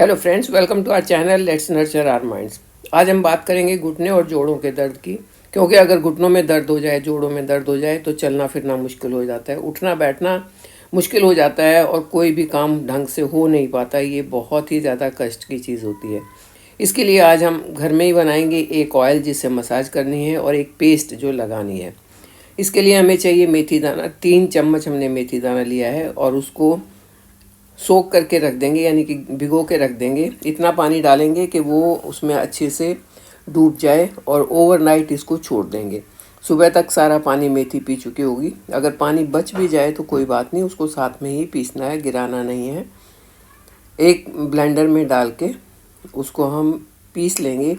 Hello friends, welcome to our channel let's nurture our minds. आज हम बात करेंगे घुटने और जोड़ों के दर्द की। क्योंकि अगर घुटनों में दर्द हो जाए, जोड़ों में दर्द हो जाए तो चलना फिरना मुश्किल हो जाता है, उठना बैठना मुश्किल हो जाता है और कोई भी काम ढंग से हो नहीं पाता। ये बहुत ही ज़्यादा कष्ट की चीज़ होती है। इसके लिए आज हम घर में ही बनाएंगे एक ऑयल जिससे मसाज करनी है और एक पेस्ट जो लगानी है। इसके लिए हमें चाहिए मेथी दाना। 3 चम्मच हमने मेथी दाना लिया है और उसको सोख करके रख देंगे, यानी कि भिगो के रख देंगे। इतना पानी डालेंगे कि वो उसमें अच्छे से डूब जाए और ओवरनाइट इसको छोड़ देंगे। सुबह तक सारा पानी मेथी पी चुकी होगी। अगर पानी बच भी जाए तो कोई बात नहीं, उसको साथ में ही पीसना है, गिराना नहीं है। एक ब्लेंडर में डाल के उसको हम पीस लेंगे।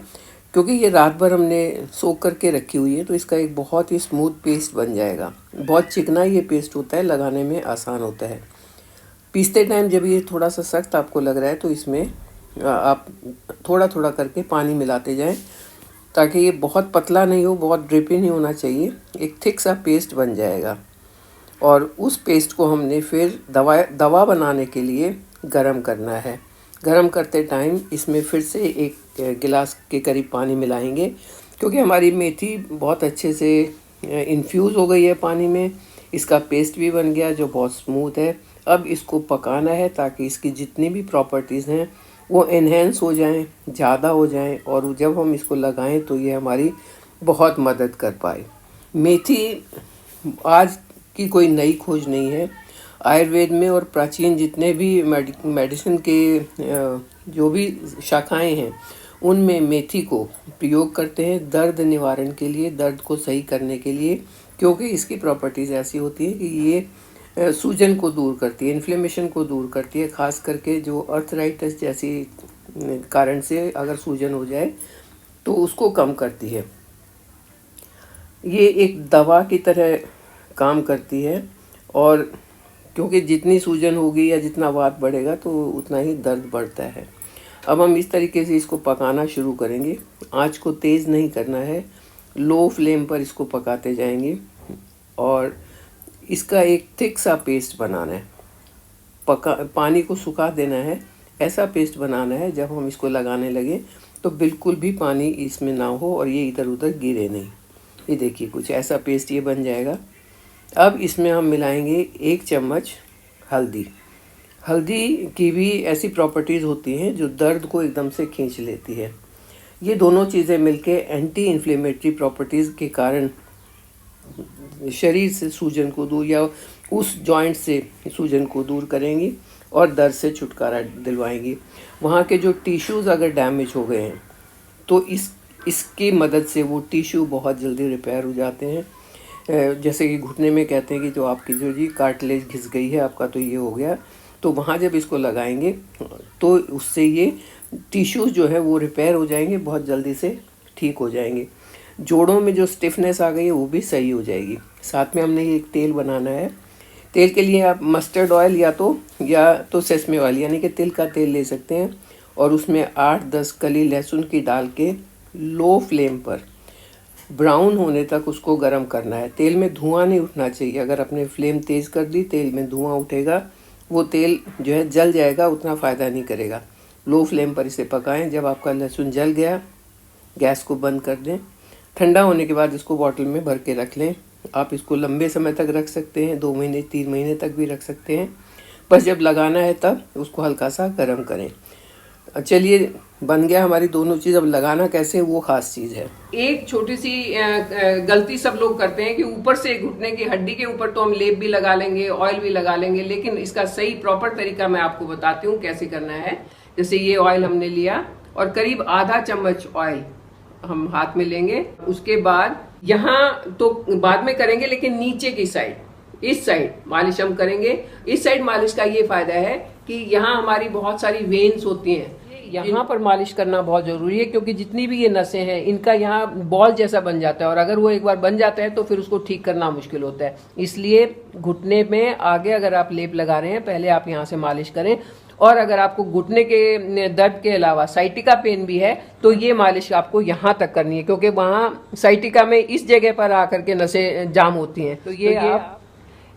क्योंकि ये रात भर हमने सोख करके रखी हुई है तो इसका एक बहुत ही स्मूथ पेस्ट बन जाएगा। बहुत चिकना ये पेस्ट होता है, लगाने में आसान होता है। पीसते टाइम जब ये थोड़ा सा सख्त आपको लग रहा है तो इसमें आप थोड़ा थोड़ा करके पानी मिलाते जाएं, ताकि ये बहुत पतला नहीं हो, बहुत ड्रिपी नहीं होना चाहिए। एक थिक सा पेस्ट बन जाएगा। और उस पेस्ट को हमने फिर दवा बनाने के लिए गरम करना है। गरम करते टाइम इसमें फिर से एक गिलास के करीब पानी मिलाएंगे। क्योंकि हमारी मेथी बहुत अच्छे से इन्फ्यूज़ हो गई है पानी में। इसका पेस्ट भी बन गया जो बहुत स्मूथ है। अब इसको पकाना है ताकि इसकी जितनी भी प्रॉपर्टीज़ हैं वो एनहेंस हो जाएं, ज़्यादा हो जाएं, और जब हम इसको लगाएं तो ये हमारी बहुत मदद कर पाए। मेथी आज की कोई नई खोज नहीं है। आयुर्वेद में और प्राचीन जितने भी मेडिसिन के जो भी शाखाएं हैं उनमें मेथी को प्रयोग करते हैं दर्द निवारण के लिए, दर्द को सही करने के लिए। क्योंकि इसकी प्रॉपर्टीज़ ऐसी होती है कि ये सूजन को दूर करती है, इन्फ्लेमेशन को दूर करती है। ख़ास करके जो अर्थराइटिस जैसी कारण से अगर सूजन हो जाए तो उसको कम करती है। ये एक दवा की तरह काम करती है। और क्योंकि जितनी सूजन होगी या जितना वात बढ़ेगा तो उतना ही दर्द बढ़ता है। अब हम इस तरीके से इसको पकाना शुरू करेंगे। आंच को तेज़ नहीं करना है, लो फ्लेम पर इसको पकाते जाएंगे और इसका एक थिक सा पेस्ट बनाना है। पानी को सुखा देना है। ऐसा पेस्ट बनाना है जब हम इसको लगाने लगे तो बिल्कुल भी पानी इसमें ना हो और ये इधर उधर गिरे नहीं। ये देखिए कुछ ऐसा पेस्ट ये बन जाएगा। अब इसमें हम मिलाएंगे 1 चम्मच हल्दी। हल्दी की भी ऐसी प्रॉपर्टीज़ होती हैं जो दर्द को एकदम से खींच लेती है। ये दोनों चीज़ें मिलके एंटी इन्फ्लेमेटरी प्रॉपर्टीज़ के कारण शरीर से सूजन को दूर या उस जॉइंट से सूजन को दूर करेंगी और दर्द से छुटकारा दिलवाएंगी। वहाँ के जो टिश्यूज़ अगर डैमेज हो गए हैं तो इसकी मदद से वो टिश्यू बहुत जल्दी रिपेयर हो जाते हैं। जैसे कि घुटने में कहते हैं कि जो आपकी जो जी कार्टिलेज घिस गई है आपका, तो ये हो गया। तो वहाँ जब इसको लगाएंगे तो उससे ये टिश्यूज़ जो है वो रिपेयर हो जाएंगे, बहुत जल्दी से ठीक हो जाएंगे। जोड़ों में जो स्टिफनेस आ गई है वो भी सही हो जाएगी। साथ में हमने ये एक तेल बनाना है। तेल के लिए आप मस्टर्ड ऑयल या तो सेसमे ऑयल यानी कि तिल का तेल ले सकते हैं और उसमें 8-10 कली लहसुन की डाल के लो फ्लेम पर ब्राउन होने तक उसको गर्म करना है। तेल में धुआं नहीं उठना चाहिए। अगर आपने फ्लेम तेज़ कर दी, तेल में धुआं उठेगा, वो तेल जो है जल जाएगा, उतना फ़ायदा नहीं करेगा। लो फ्लेम पर इसे पकाएं। जब आपका लहसुन जल गया, गैस को बंद कर दें। ठंडा होने के बाद इसको बॉटल में भर के रख लें। आप इसको लंबे समय तक रख सकते हैं, 2 महीने 3 महीने तक भी रख सकते हैं। बस जब लगाना है तब उसको हल्का सा गर्म करें। चलिए, बन गया हमारी दोनों चीज़। अब लगाना कैसे वो ख़ास चीज़ है। एक छोटी सी गलती सब लोग करते हैं कि ऊपर से घुटने की हड्डी के ऊपर तो हम लेप भी लगा लेंगे, ऑयल भी लगा लेंगे, लेकिन इसका सही प्रॉपर तरीका मैं आपको बताती हूँ कैसे करना है। जैसे ये ऑयल हमने लिया और करीब आधा चम्मच ऑयल हम हाथ में लेंगे। उसके बाद यहाँ तो बाद में करेंगे, लेकिन नीचे की साइड, इस साइड मालिश हम करेंगे। इस साइड मालिश का ये फायदा है कि यहाँ हमारी बहुत सारी वेन्स होती हैं, यहाँ पर मालिश करना बहुत जरूरी है। क्योंकि जितनी भी ये नसें हैं इनका यहाँ बॉल जैसा बन जाता है और अगर वो एक बार बन जाता है तो फिर उसको ठीक करना मुश्किल होता है। इसलिए घुटने में आगे अगर आप लेप लगा रहे हैं, पहले आप यहाँ से मालिश करें। और अगर आपको घुटने के दर्द के अलावा साइटिका पेन भी है तो ये मालिश आपको यहाँ तक करनी है, क्योंकि वहाँ साइटिका में इस जगह पर आकर के नसें जाम होती हैं। तो ये आप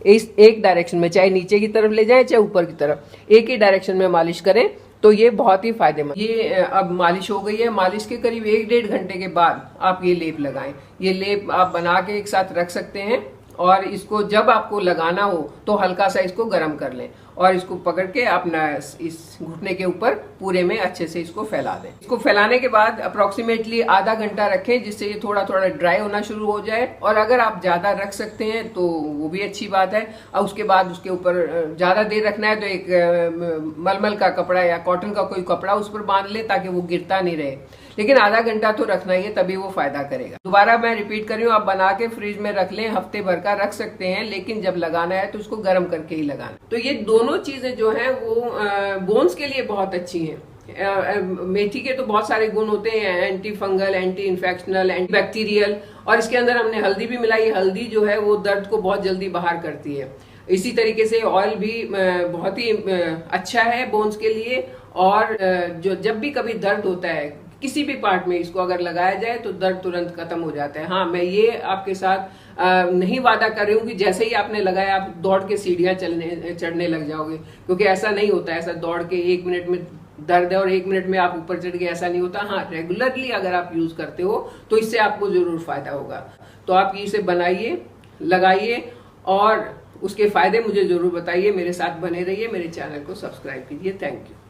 इस एक डायरेक्शन में, चाहे नीचे की तरफ ले जाएं चाहे ऊपर की तरफ, एक ही डायरेक्शन में मालिश करें तो ये बहुत ही फायदेमंद। ये अब मालिश हो गई है। मालिश के करीब 1-1.5 घंटे के बाद आप ये लेप लगाएं। ये लेप आप बना के एक साथ रख सकते हैं और इसको जब आपको लगाना हो तो हल्का सा इसको गर्म कर लें और इसको पकड़ के अपना इस घुटने के ऊपर पूरे में अच्छे से इसको फैला दें। इसको फैलाने के बाद अप्रोक्सीमेटली आधा घंटा रखें, जिससे ये थोड़ा थोड़ा ड्राई होना शुरू हो जाए। और अगर आप ज़्यादा रख सकते हैं तो वो भी अच्छी बात है। और उसके बाद उसके ऊपर ज़्यादा देर रखना है तो एक मलमल का कपड़ा या कॉटन का कोई कपड़ा उस पर बांध लें ताकि वो गिरता नहीं रहे। लेकिन आधा घंटा तो रखना ही है, तभी वो फायदा करेगा। दोबारा मैं रिपीट कर रही हूँ, आप बना के फ्रिज में रख लें, हफ्ते भर का रख सकते हैं, लेकिन जब लगाना है तो उसको गर्म करके ही लगाना। तो ये दोनों चीजें जो हैं वो बोन्स के लिए बहुत अच्छी हैं। मेथी के तो बहुत सारे गुण होते हैं, anti fungal, anti infectional, anti bacterial, और इसके अंदर हमने हल्दी भी मिलाई। हल्दी जो है वो दर्द को बहुत जल्दी बाहर करती है। इसी तरीके से ऑयल भी बहुत ही अच्छा है बोन्स के लिए। और जो जब भी कभी दर्द होता है किसी भी पार्ट में, इसको अगर लगाया जाए तो दर्द तुरंत खत्म हो जाता है। हाँ, मैं ये आपके साथ नहीं वादा कर रही हूँ कि जैसे ही आपने लगाया आप दौड़ के सीढ़ियाँ चढ़ने लग जाओगे, क्योंकि ऐसा नहीं होता। ऐसा दौड़ के 1 मिनट में दर्द है और 1 मिनट में आप ऊपर चढ़ गए, ऐसा नहीं होता। हाँ, रेगुलरली अगर आप यूज करते हो तो इससे आपको जरूर फायदा होगा। तो आप इसे बनाइए, लगाइए और उसके फायदे मुझे जरूर बताइए। मेरे साथ बने रहिए, मेरे चैनल को सब्सक्राइब कीजिए। Thank you.